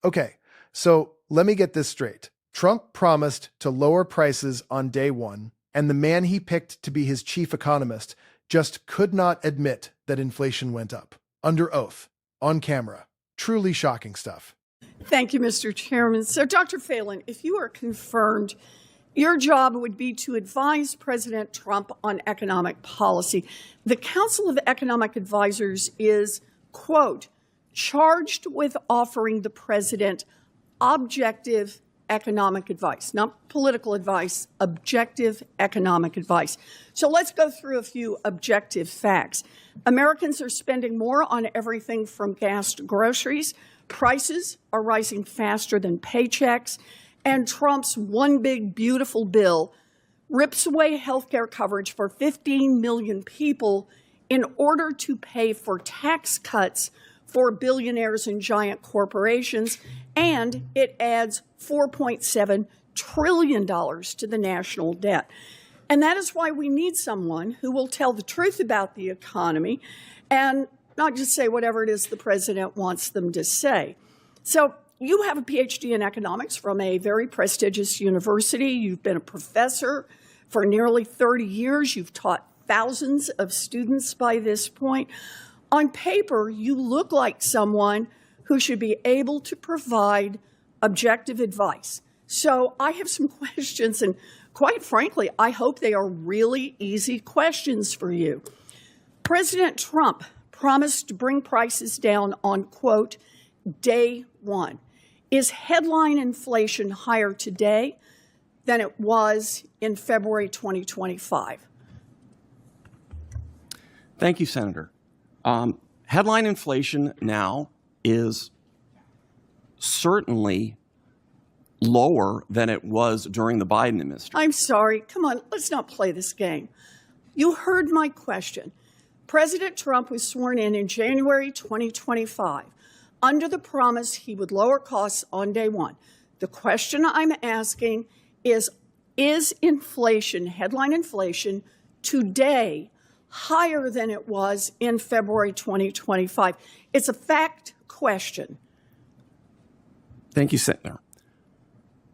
Okay, so let me get this straight. Trump promised to lower prices on day one, and the man he picked to be his chief economist just could not admit that inflation went up. Under oath, on camera. Truly shocking stuff. Thank you, Mr. Chairman. So, Dr. Phalen, if you are confirmed, your job would be to advise President Trump on economic policy. The Council of Economic Advisors is, quote, charged with offering the president objective economic advice, not political advice, objective economic advice. So let's go through a few objective facts. Americans are spending more on everything from gas to groceries. Prices are rising faster than paychecks. And Trump's one big beautiful bill rips away health care coverage for 15 million people in order to pay for tax cuts for billionaires and giant corporations, and it adds $4.7 trillion to the national debt. And that is why we need someone who will tell the truth about the economy and not just say whatever it is the president wants them to say. So you have a PhD in economics from a very prestigious university. You've been a professor for nearly 30 years. You've taught thousands of students by this point. On paper, you look like someone who should be able to provide objective advice. So I have some questions, and quite frankly, I hope they are really easy questions for you. President Trump promised to bring prices down on, quote, day one. Is headline inflation higher today than it was in February 2025? Thank you, Senator. Headline inflation now is certainly lower than it was during the Biden administration. I'm sorry. Come on, let's not play this game. You heard my question. President Trump was sworn in January 2025 under the promise he would lower costs on day one. The question I'm asking is inflation, headline inflation, today higher than it was in February 2025? It's a fact question. Thank you, Senator.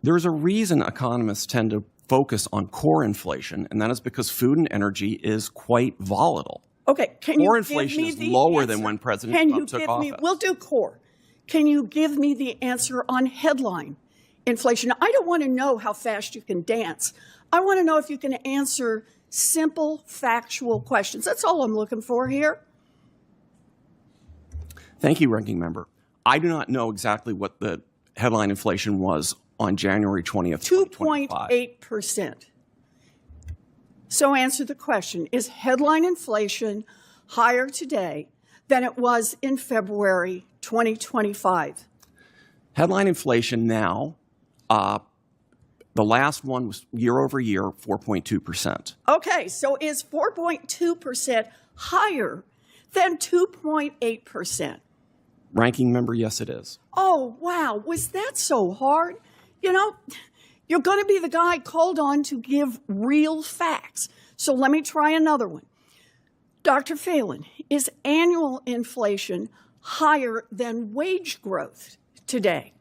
There's a reason economists tend to focus on core inflation, and that is because food and energy is quite volatile. Okay, can core you inflation give me is the lower answer? than when President Trump took office. We'll do core. Can you give me the answer on headline inflation? I don't want to know how fast you can dance. I want to know if you can answer simple, factual questions. That's all I'm looking for here. Thank you, Ranking Member. I do not know exactly what the headline inflation was on January 20th, 2025. 2.8%. So answer the question. Is headline inflation higher today than it was in February 2025? Headline inflation now, the last one was year over year, 4.2%. Okay, so is 4.2% higher than 2.8%? Ranking Member, yes, it is. Oh, wow. Was that so hard? You know, you're going to be the guy called on to give real facts. So let me try another one. Dr. Phalen, is annual inflation higher than wage growth today?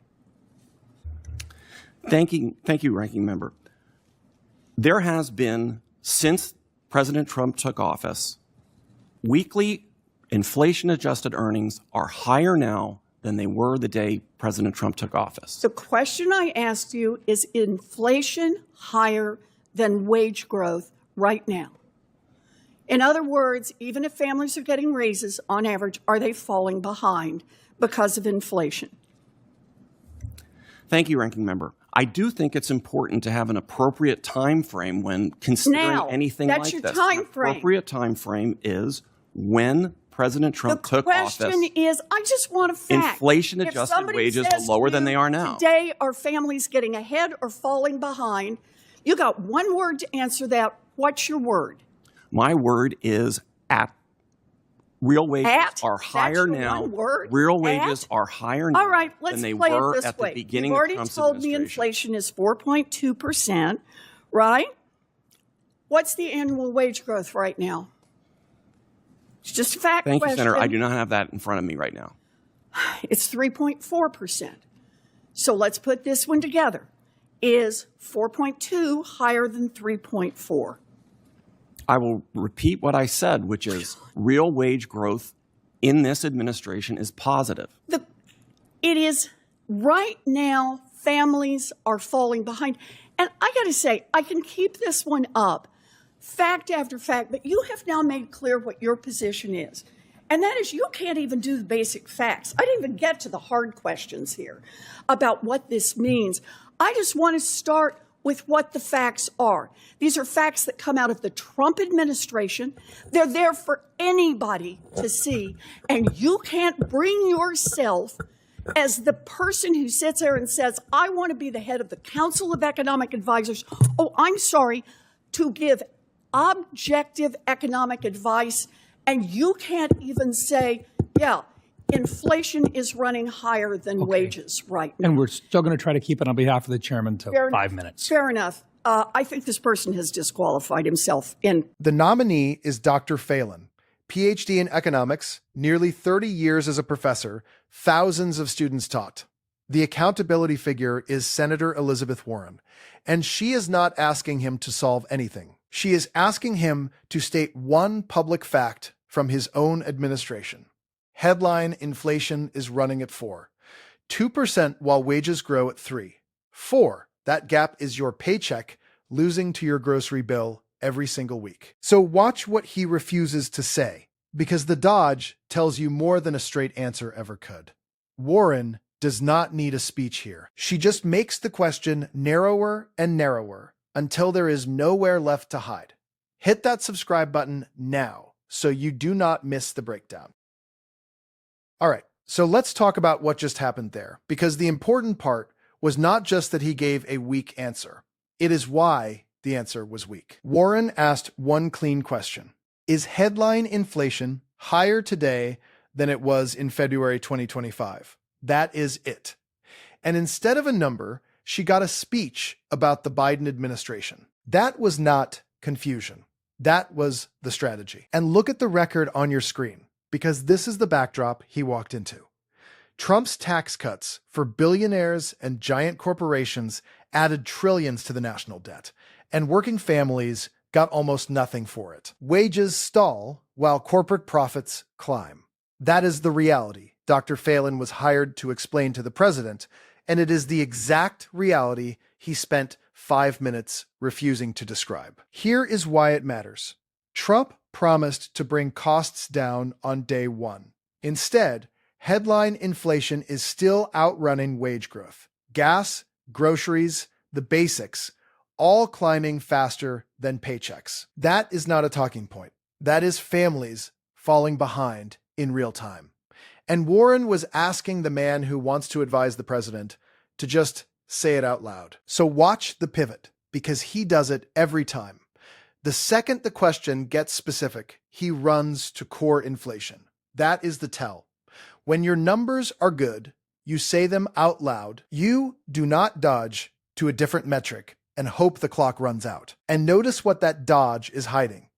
Thank you, Ranking Member. There has been, since President Trump took office, weekly inflation-adjusted earnings are higher now than they were the day President Trump took office. The question I asked you is inflation higher than wage growth right now? In other words, even if families are getting raises on average, are they falling behind because of inflation? Thank you, Ranking Member. I do think it's important to have an appropriate time frame when considering anything like this. That's your time frame. An appropriate time frame is when President Trump took office. The question is, I just want a fact. Inflation-adjusted wages are lower than they are now. Today, are families getting ahead or falling behind? You got one word to answer that. What's your word? My word is at. Real wages are higher now. Real wages are higher now than they were at the beginning of Trump's administration. You've already told me inflation is 4.2%, right? What's the annual wage growth right now? It's just a fact question. Thank you, Senator. I do not have that in front of me right now. It's 3.4%. So let's put this one together. Is 4.2 higher than 3.4? I will repeat what I said, which is real wage growth in this administration is positive. It is right now, families are falling behind. And I got to say, I can keep this one up, fact after fact, but you have now made clear what your position is. And that is you can't even do the basic facts. I didn't even get to the hard questions here about what this means. I just want to start with what the facts are. These are facts that come out of the Trump administration. They're there for anybody to see. And you can't bring yourself as the person who sits there and says, I want to be the head of the Council of Economic Advisors. Oh, I'm sorry, to give objective economic advice. And you can't even say, yeah, inflation is running higher than wages right now. And we're still going to try to keep it on behalf of the chairman to 5 minutes. Fair enough. I think this person has disqualified himself. The nominee is Dr. Phalen, PhD in economics, nearly 30 years as a professor, thousands of students taught. The accountability figure is Senator Elizabeth Warren, and she is not asking him to solve anything. She is asking him to state one public fact from his own administration. Headline inflation is running at 4%. 2% while wages grow at 3%. 4%, that gap is your paycheck losing to your grocery bill every single week. So watch what he refuses to say, because the dodge tells you more than a straight answer ever could. Warren does not need a speech here. She just makes the question narrower and narrower until there is nowhere left to hide. Hit that subscribe button now so you do not miss the breakdown. All right, so let's talk about what just happened there, because the important part was not just that he gave a weak answer. It is why the answer was weak. Warren asked one clean question. Is headline inflation higher today than it was in February 2025? That is it. And instead of a number, she got a speech about the Biden administration. That was not confusion. That was the strategy. And look at the record on your screen, because this is the backdrop he walked into. Trump's tax cuts for billionaires and giant corporations added trillions to the national debt, and working families got almost nothing for it. Wages stall while corporate profits climb. That is the reality Dr. Phalen was hired to explain to the president, and it is the exact reality he spent 5 minutes refusing to describe. Here is why it matters. Trump promised to bring costs down on day one. Instead, headline inflation is still outrunning wage growth. Gas, groceries, the basics, all climbing faster than paychecks. That is not a talking point. That is families falling behind in real time. And Warren was asking the man who wants to advise the president to just say it out loud. So watch the pivot, because he does it every time. The second the question gets specific, he runs to core inflation. That is the tell. When your numbers are good, you say them out loud. You do not dodge to a different metric and hope the clock runs out. And notice what that dodge is hiding.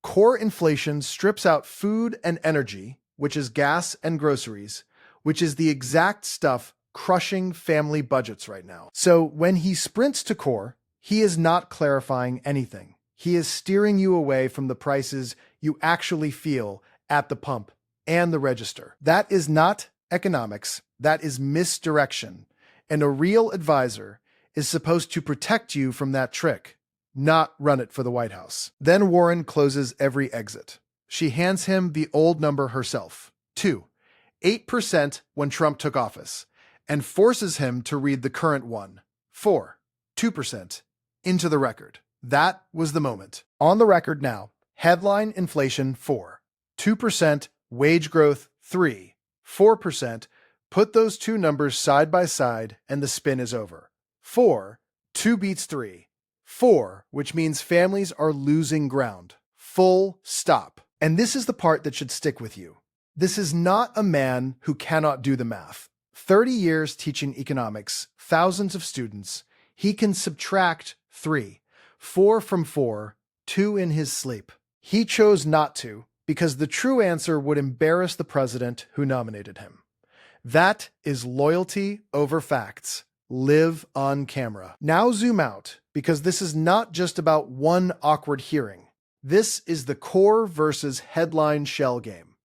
Core inflation strips out food and energy, which is gas and groceries, which is the exact stuff crushing family budgets right now. So when he sprints to core, he is not clarifying anything. He is steering you away from the prices you actually feel at the pump and the register. That is not economics. That is misdirection. And a real advisor is supposed to protect you from that trick, not run it for the White House. Then Warren closes every exit. She hands him the old number herself, 8% when Trump took office, and forces him to read the current one, 2%, into the record. That was the moment. On the record now, headline inflation 4, 2% wage growth 3, 4%. Put those two numbers side by side and the spin is over. 2 beats 3. 4, which means families are losing ground. Full stop. And this is the part that should stick with you. This is not a man who cannot do the math. 30 years teaching economics, thousands of students, he can subtract 3. 4 from 4, 2 in his sleep. He chose not to, because the true answer would embarrass the president who nominated him. That is loyalty over facts. live on camera. Now zoom out, because this is not just about one awkward hearing. This is the core versus headline shell game.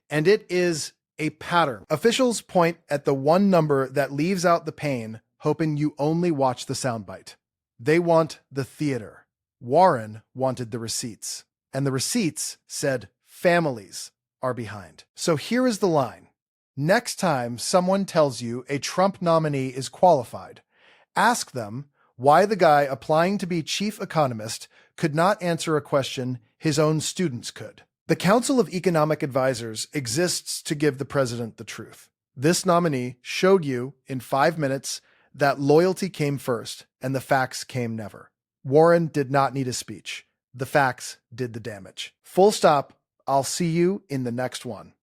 And it is a pattern. Officials point at the one number that leaves out the pain, hoping you only watch the soundbite. They want the theater. Warren wanted the receipts. And the receipts said families are behind. So here is the line. Next time someone tells you a Trump nominee is qualified, ask them why the guy applying to be chief economist could not answer a question his own students could. The Council of Economic Advisors exists to give the president the truth. This nominee showed you in 5 minutes that loyalty came first and the facts came never. Warren did not need a speech. The facts did the damage. Full stop. I'll see you in the next one.